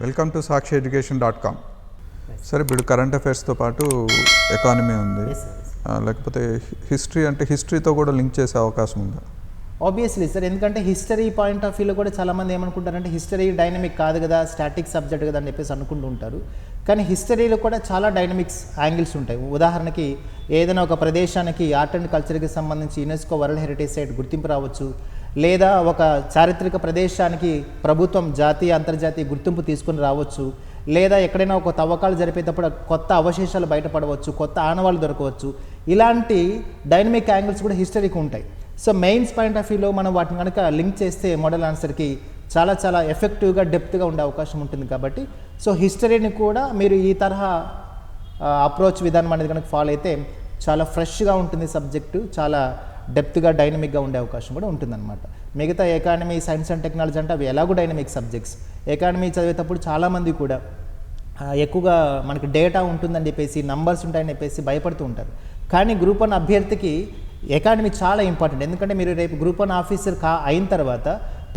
Welcome to sakshiyeducation.com. సరే, ఇప్పుడు current అఫైర్స్తో పాటు ఎకానమీ ఉంది, లేకపోతే హిస్టరీ అంటే హిస్టరీతో కూడా లింక్ చేసే అవకాశం ఉందా? ఆబ్వియస్లీ సార్, ఎందుకంటే హిస్టరీ పాయింట్ ఆఫ్ వ్యూలో కూడా చాలామంది ఏమనుకుంటారంటే హిస్టరీ డైనమిక్ కాదు కదా, స్టాటిక్ సబ్జెక్ట్ కదా అని చెప్పేసి అనుకుంటూ ఉంటారు. కానీ హిస్టరీలో కూడా చాలా డైనమిక్స్ యాంగిల్స్ ఉంటాయి. ఉదాహరణకి ఏదైనా ఒక ప్రదేశానికి ఆర్ట్ అండ్ కల్చర్కి సంబంధించి యునెస్కో వరల్డ్ హెరిటేజ్ సైట్ గుర్తింపు రావచ్చు, లేదా ఒక చారిత్రక ప్రదేశానికి ప్రభుత్వం జాతీయ అంతర్జాతీయ గుర్తింపు తీసుకుని రావచ్చు, లేదా ఎక్కడైనా ఒక తవ్వకాలు జరిపేటప్పుడు కొత్త అవశేషాలు బయటపడవచ్చు, కొత్త ఆనవాళ్ళు దొరకవచ్చు. ఇలాంటి డైనమిక్ యాంగిల్స్ కూడా హిస్టరీకి ఉంటాయి. సో మెయిన్స్ పాయింట్ ఆఫ్ వ్యూలో మనం వాటిని కనుక లింక్ చేస్తే మోడల్ ఆన్సర్కి చాలా చాలా ఎఫెక్టివ్గా డెప్త్గా ఉండే అవకాశం ఉంటుంది. కాబట్టి సో హిస్టరీని కూడా మీరు ఈ తరహా అప్రోచ్ విధానం అనేది కనుక ఫాలో అయితే చాలా ఫ్రెష్గా ఉంటుంది సబ్జెక్టు, చాలా డెప్త్గా డైనమిక్గా ఉండే అవకాశం కూడా ఉంటుందన్నమాట. మిగతా ఎకానమీ, సైన్స్ అండ్ టెక్నాలజీ అంటే అవి ఎలాగో డైనమిక్ సబ్జెక్ట్స్. ఎకానమీ చదివేటప్పుడు చాలామంది కూడా ఎక్కువగా మనకి డేటా ఉంటుందని చెప్పేసి, నంబర్స్ ఉంటాయని చెప్పేసి భయపడుతూ ఉంటారు. కానీ గ్రూప్ 1 అభ్యర్థికి ఎకానమీ చాలా ఇంపార్టెంట్. ఎందుకంటే మీరు రేపు గ్రూప్ 1 ఆఫీసర్ అయిన తర్వాత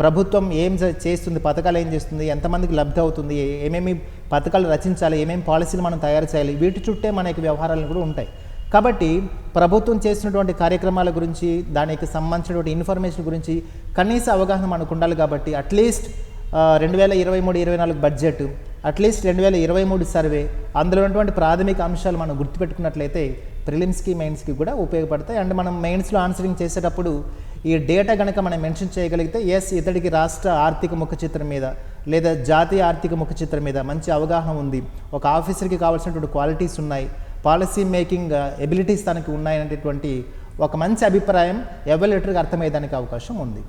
ప్రభుత్వం ఏం చేస్తుంది, పథకాలు ఏం చేస్తుంది, ఎంతమందికి లబ్ధి అవుతుంది, ఏమేమి పథకాలు రచించాలి, ఏమేమి పాలసీలు మనం తయారు చేయాలి, వీటి చుట్టే మనకి వ్యవహారాలు కూడా ఉంటాయి. కాబట్టి ప్రభుత్వం చేసినటువంటి కార్యక్రమాల గురించి, దానికి సంబంధించినటువంటి ఇన్ఫర్మేషన్ గురించి కనీస అవగాహన మనకు ఉండాలి. కాబట్టి అట్లీస్ట్ 2023-24 బడ్జెట్, అట్లీస్ట్ 2023 సర్వే, అందులో ఉన్నటువంటి ప్రాథమిక అంశాలు మనం గుర్తుపెట్టుకున్నట్లయితే ప్రిలిమ్స్కి, మెయిన్స్కి కూడా ఉపయోగపడతాయి. అండ్ మనం మెయిన్స్లో ఆన్సరింగ్ చేసేటప్పుడు ఈ డేటా కనుక మనం మెన్షన్ చేయగలిగితే ఎస్, ఇతడికి రాష్ట్ర ఆర్థిక ముఖ చిత్రం మీద లేదా జాతీయ ఆర్థిక ముఖ చిత్రం మీద మంచి అవగాహన ఉంది, ఒక ఆఫీసర్కి కావాల్సినటువంటి క్వాలిటీస్ ఉన్నాయి, పాలసీ మేకింగ్ ఎబిలిటీస్ తనకి ఉన్నాయనేటటువంటి ఒక మంచి అభిప్రాయం ఎవాల్యుయేటర్కి అర్థమయ్యేదానికి అవకాశం ఉంది.